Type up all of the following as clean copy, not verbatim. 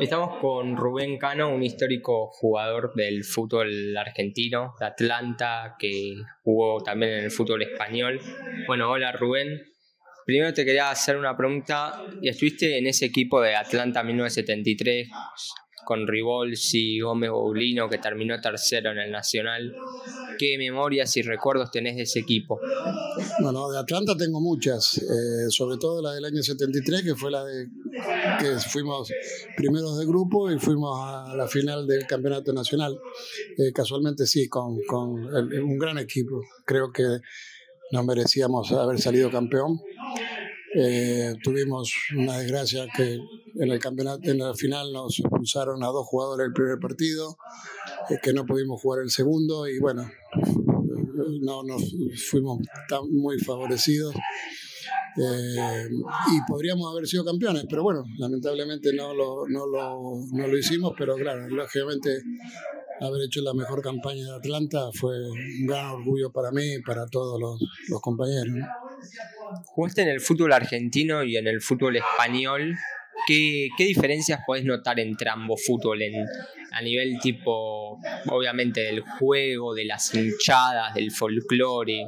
Estamos con Rubén Cano, un histórico jugador del fútbol argentino, de Atlanta, que jugó también en el fútbol español. Bueno, hola Rubén. Primero te quería hacer una pregunta. ¿Estuviste en ese equipo de Atlanta 1973 con Ribolsi, Gómez Boulino, que terminó tercero en el Nacional? ¿Qué memorias y recuerdos tenés de ese equipo? Bueno, de Atlanta tengo muchas, sobre todo la del año 73, que fue la de que fuimos primeros de grupo y fuimos a la final del campeonato nacional. Casualmente sí, con un gran equipo. Creo que nos merecíamos haber salido campeón. Tuvimos una desgracia que en el campeonato, en la final nos expulsaron a 2 jugadores del primer partido, que no pudimos jugar el segundo y bueno, no nos fuimos muy favorecidos. Y podríamos haber sido campeones, pero bueno, lamentablemente no lo hicimos, pero claro, lógicamente haber hecho la mejor campaña de Atlanta fue un gran orgullo para mí y para todos los compañeros, ¿no? Jugaste en el fútbol argentino y en el fútbol español. ¿Qué diferencias podés notar entre ambos fútboles a nivel tipo, obviamente, del juego, de las hinchadas, del folclore?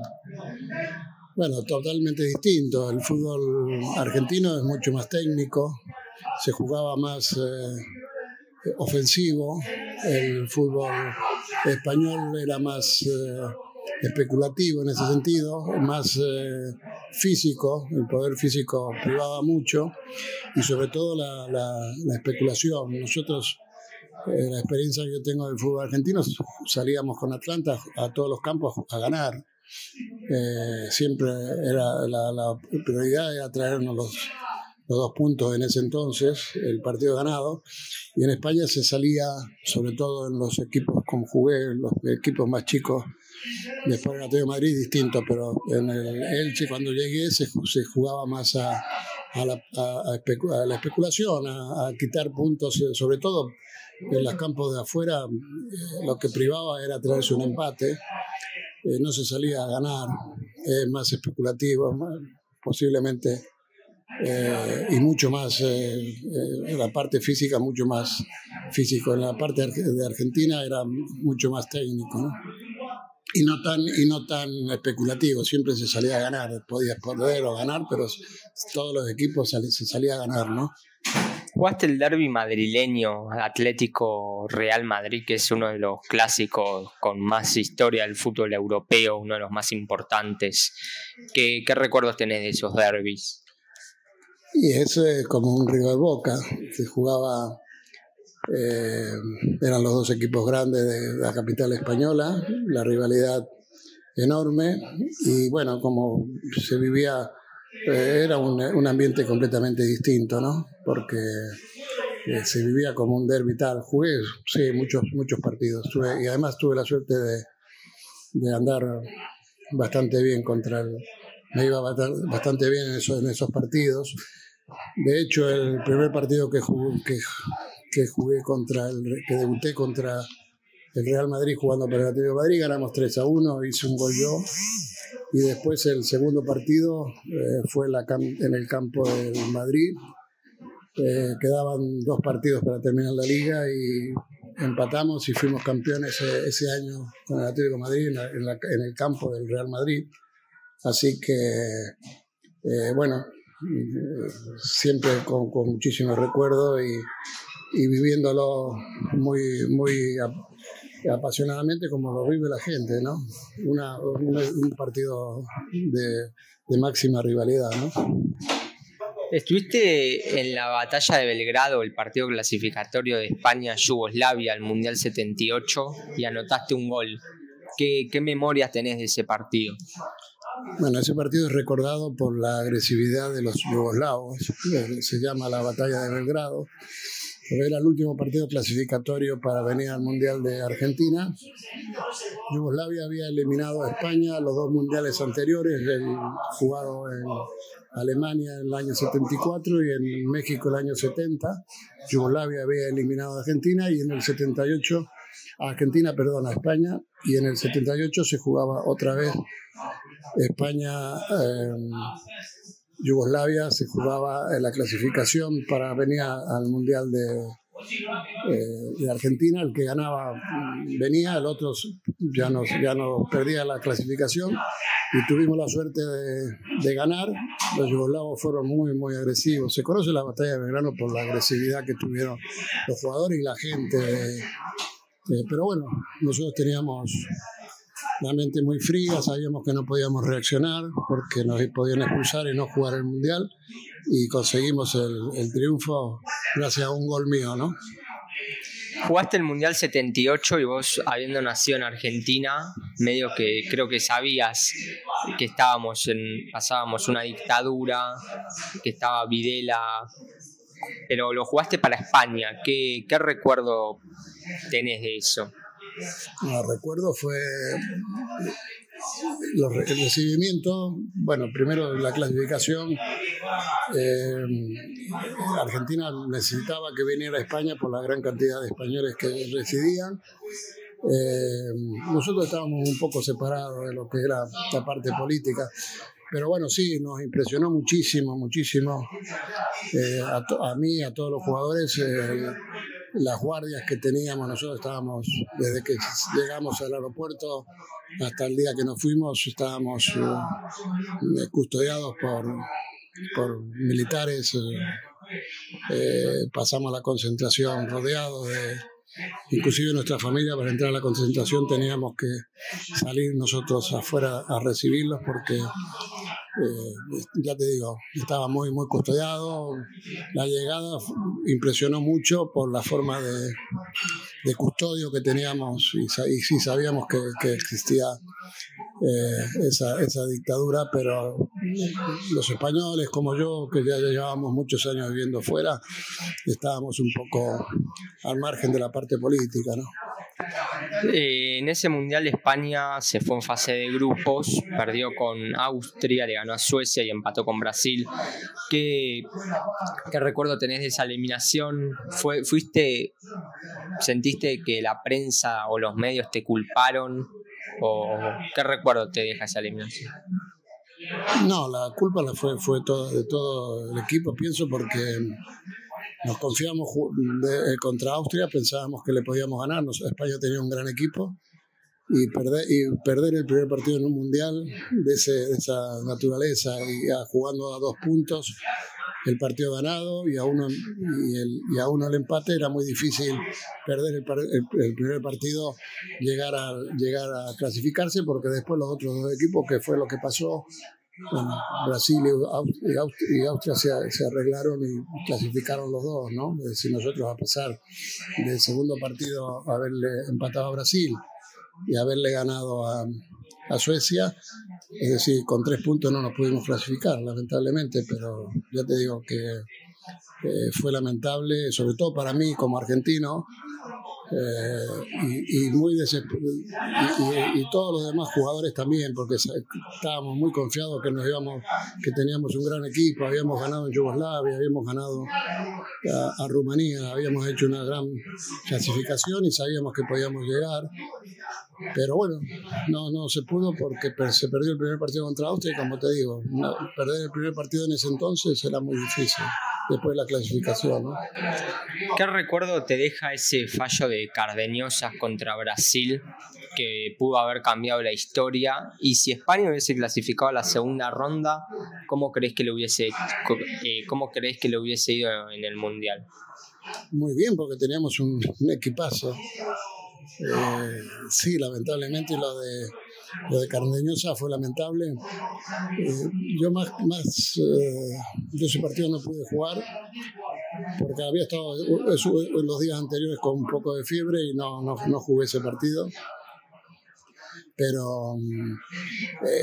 Bueno, totalmente distinto. El fútbol argentino es mucho más técnico, se jugaba más ofensivo. El fútbol español era más especulativo en ese sentido, más físico. El poder físico privaba mucho y sobre todo la especulación. Nosotros, la experiencia que yo tengo del fútbol argentino, salíamos con Atlanta a todos los campos a ganar. Siempre era la prioridad era traernos los 2 puntos en ese entonces, el partido ganado, y en España se salía, sobre todo en los equipos como jugué, los equipos más chicos, después en Atlético de Madrid distinto, pero en el Elche cuando llegué se jugaba más a la especulación, a quitar puntos, sobre todo en los campos de afuera. Lo que privaba era traerse un empate. No se salía a ganar, más especulativo, posiblemente, y mucho más, en la parte física, mucho más físico. En la parte de Argentina era mucho más técnico, ¿no? Y no tan especulativo, siempre se salía a ganar, podías perder o ganar, pero todos los equipos se salía a ganar, ¿no? ¿Jugaste el derbi madrileño, Atlético-Real Madrid, que es uno de los clásicos con más historia del fútbol europeo, uno de los más importantes? ¿Qué recuerdos tenés de esos derbis? Y eso es como un River Boca, se jugaba, eran los 2 equipos grandes de la capital española, la rivalidad enorme, y bueno, como se vivía, era un ambiente completamente distinto, ¿no? Porque se vivía como un derbi tal. Jugué, sí, muchos partidos, y además tuve la suerte de andar bastante bien me iba bastante bien en esos partidos. De hecho, el primer partido que jugué que debuté contra el Real Madrid jugando para el Atlético de Madrid, ganamos 3-1, hice un gol yo, y después el segundo partido fue en el campo del Madrid. Quedaban 2 partidos para terminar la liga y empatamos y fuimos campeones ese año con el Atlético de Madrid en el campo del Real Madrid. Así que, bueno, siempre con muchísimo recuerdo y viviéndolo muy apasionadamente como lo vive la gente, ¿no? Un partido de máxima rivalidad, ¿no? Estuviste en la batalla de Belgrado, el partido clasificatorio de España-Yugoslavia al Mundial 78, y anotaste un gol. ¿Qué memorias tenés de ese partido? Bueno, ese partido es recordado por la agresividad de los yugoslavos. Se llama la batalla de Belgrado. Era el último partido clasificatorio para venir al Mundial de Argentina. Yugoslavia había eliminado a España los 2 mundiales anteriores, jugado en Alemania en el año 74 y en México el año 70. Yugoslavia había eliminado a Argentina y en el 78 a España, y en el 78 se jugaba otra vez España Yugoslavia se jugaba en la clasificación para venir al Mundial de Argentina. El que ganaba venía, el otro ya no perdía la clasificación, y tuvimos la suerte de ganar. Los yugoslavos fueron muy agresivos. Se conoce la batalla de Belgrano por la agresividad que tuvieron los jugadores y la gente, pero bueno, nosotros teníamos la mente muy fría, sabíamos que no podíamos reaccionar porque nos podían expulsar y no jugar el Mundial, y conseguimos el triunfo gracias a un gol mío, ¿no? Jugaste el Mundial 78 y vos, habiendo nacido en Argentina, medio que creo que sabías que pasábamos una dictadura, que estaba Videla, pero lo jugaste para España. ¿Qué recuerdo tenés de eso? El recuerdo fue el recibimiento. Bueno, primero la clasificación. Argentina necesitaba que viniera a España por la gran cantidad de españoles que residían. Nosotros estábamos un poco separados de lo que era la parte política, pero bueno, sí, nos impresionó muchísimo a mí, a todos los jugadores, las guardias que teníamos. Nosotros estábamos, desde que llegamos al aeropuerto hasta el día que nos fuimos, estábamos custodiados por militares. Pasamos la concentración rodeados inclusive nuestra familia. Para entrar a la concentración teníamos que salir nosotros afuera a recibirlos porque ya te digo, estaba muy custodiado. La llegada impresionó mucho por la forma de custodio que teníamos, y sí sabíamos que existía esa dictadura, pero los españoles como yo, que ya llevábamos muchos años viviendo fuera, estábamos un poco al margen de la parte política, ¿no? En ese Mundial España se fue en fase de grupos, perdió con Austria, le ganó a Suecia y empató con Brasil. ¿Qué recuerdo tenés de esa eliminación? ¿Sentiste que la prensa o los medios te culparon? ¿O qué recuerdo te deja esa eliminación? No, la culpa fue de todo el equipo, pienso, porque nos confiamos contra Austria, pensábamos que le podíamos ganar. España tenía un gran equipo, y perder el primer partido en un mundial de esa naturaleza, y jugando a 2 puntos el partido ganado y a uno el empate, era muy difícil perder el primer partido, llegar a clasificarse, porque después los otros 2 equipos, que fue lo que pasó, bueno, Brasil y Austria se arreglaron y clasificaron los 2, ¿no? Es decir, nosotros, a pesar del segundo partido haberle empatado a Brasil y haberle ganado a Suecia, es decir, con 3 puntos no nos pudimos clasificar, lamentablemente, pero ya te digo que fue lamentable, sobre todo para mí como argentino, y todos los demás jugadores también, porque estábamos muy confiados que teníamos un gran equipo. Habíamos ganado en Yugoslavia, habíamos ganado a Rumanía, habíamos hecho una gran clasificación y sabíamos que podíamos llegar. Pero bueno, no se pudo porque se perdió el primer partido contra Austria, y como te digo, perder el primer partido en ese entonces era muy difícil, después de la clasificación, ¿no? ¿Qué recuerdo te deja ese fallo de Cardeñosa contra Brasil, que pudo haber cambiado la historia? Y si España hubiese clasificado a la segunda ronda, ¿cómo crees que lo hubiese ido en el Mundial? Muy bien, porque teníamos un equipazo. Sí, lamentablemente lo de Cardeñosa fue lamentable. Yo ese partido no pude jugar porque había estado en los días anteriores con un poco de fiebre y no jugué ese partido. Pero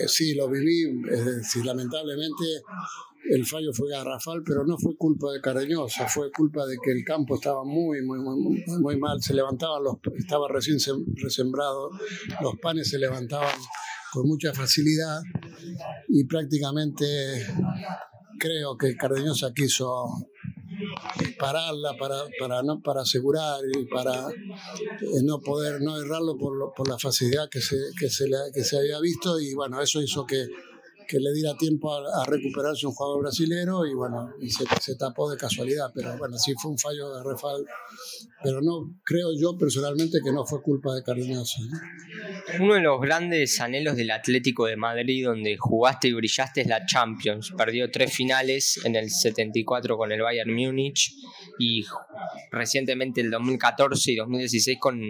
sí, lo viví. Sí, lamentablemente el fallo fue garrafal, pero no fue culpa de Cardeñosa, fue culpa de que el campo estaba muy mal. Estaba recién resembrado, los panes se levantaban con mucha facilidad, y prácticamente creo que Cardeñosa quiso pararla para asegurar y para no errarlo por la facilidad que se había visto, y bueno, eso hizo que que le diera tiempo a recuperarse un jugador brasilero y bueno, y se tapó de casualidad, pero bueno, sí fue un fallo de Refal, pero no creo yo personalmente que no fue culpa de Cardeñosa, ¿no? Uno de los grandes anhelos del Atlético de Madrid, donde jugaste y brillaste, es la Champions. Perdió 3 finales en el 74 con el Bayern Múnich y recientemente el 2014 y 2016 con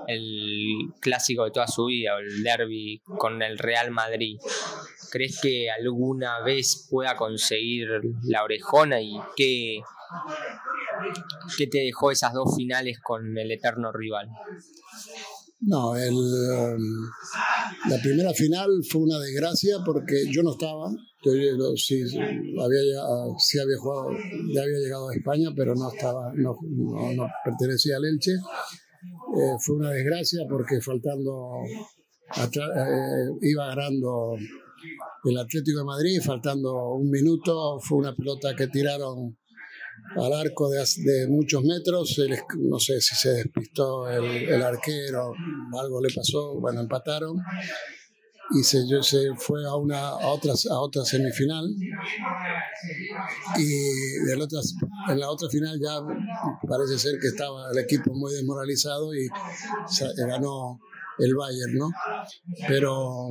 el clásico de toda su vida, el derbi con el Real Madrid. ¿Crees que alguna vez pueda conseguir la orejona y qué te dejó esas 2 finales con el eterno rival? No, la primera final fue una desgracia porque yo no estaba. Yo sí había jugado, ya había llegado a España, pero no estaba, no pertenecía al Elche. Fue una desgracia porque iba ganando el Atlético de Madrid, faltando un minuto, fue una pelota que tiraron al arco de muchos metros, no sé si se despistó el arquero, algo le pasó, bueno, empataron y se fue a otra semifinal y en la otra final ya parece ser que estaba el equipo muy desmoralizado y ganó el Bayern, ¿no? Pero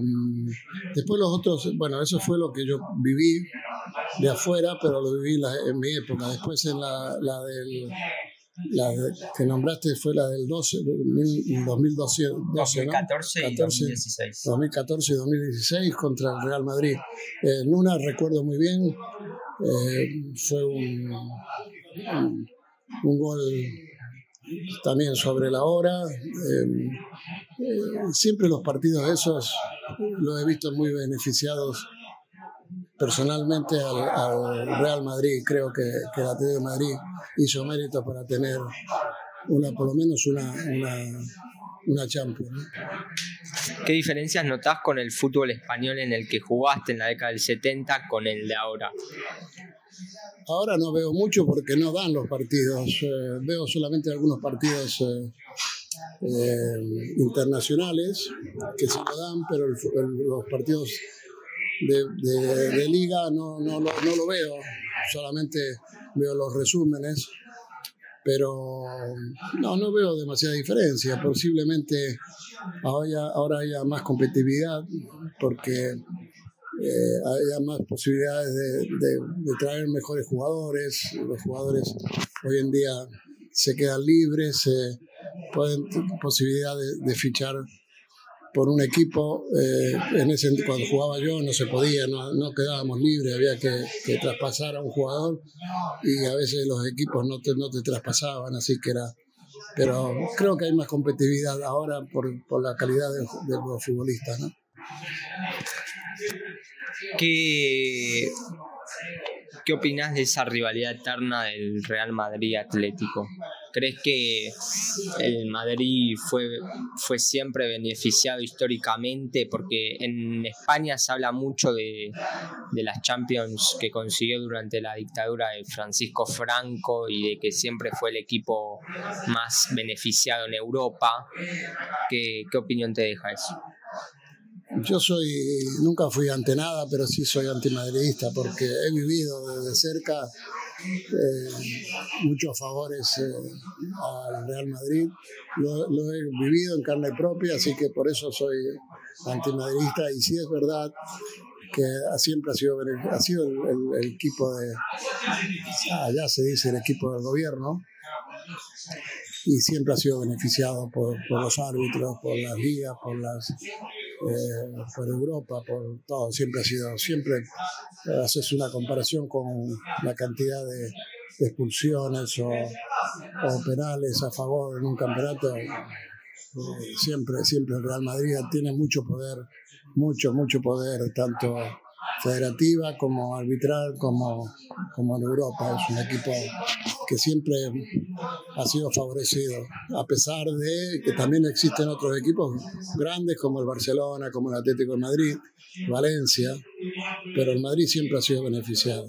después los otros, bueno, eso fue lo que yo viví de afuera, pero lo viví en mi época. Después en la que nombraste fue la del 2012, 2014 ¿no? y 2016. 2014 y 2016 contra el Real Madrid. En una recuerdo muy bien, fue un gol también sobre la hora. Siempre los partidos esos los he visto muy beneficiados personalmente al Real Madrid. Creo que el Atlético de Madrid hizo mérito para tener por lo menos una Champions, ¿no? ¿Qué diferencias notás con el fútbol español en el que jugaste en la década del 70 con el de ahora? Ahora no veo mucho porque no dan los partidos. Veo solamente algunos partidos internacionales que se lo dan, pero los partidos de liga no lo veo. Solamente veo los resúmenes, pero no veo demasiada diferencia. Posiblemente ahora haya más competitividad porque haya más posibilidades de traer mejores jugadores. Los jugadores hoy en día se quedan libres, pueden posibilidad de fichar por un equipo. Cuando jugaba yo no se podía, no quedábamos libres, había que traspasar a un jugador y a veces los equipos no te traspasaban, así que era. Pero creo que hay más competitividad ahora por la calidad de los futbolistas, ¿no? ¿Qué opinás de esa rivalidad eterna del Real Madrid Atlético? ¿Crees que el Madrid fue siempre beneficiado históricamente? Porque en España se habla mucho de las Champions que consiguió durante la dictadura de Francisco Franco y de que siempre fue el equipo más beneficiado en Europa. ¿Qué opinión te deja eso? Yo nunca fui ante nada, pero sí soy antimadridista porque he vivido desde cerca muchos favores al Real Madrid. Lo he vivido en carne propia, así que por eso soy antimadridista. Y sí es verdad que siempre ha sido el equipo ya se dice el equipo del gobierno, y siempre ha sido beneficiado por los árbitros, por las ligas, por Europa, por todo. Siempre haces una comparación con la cantidad de expulsiones o penales a favor en un campeonato. Siempre el Real Madrid tiene mucho poder, mucho poder, tanto federativa como arbitral como en Europa. Es un equipo que siempre ha sido favorecido, a pesar de que también existen otros equipos grandes como el Barcelona, como el Atlético de Madrid, Valencia, pero el Madrid siempre ha sido beneficiado.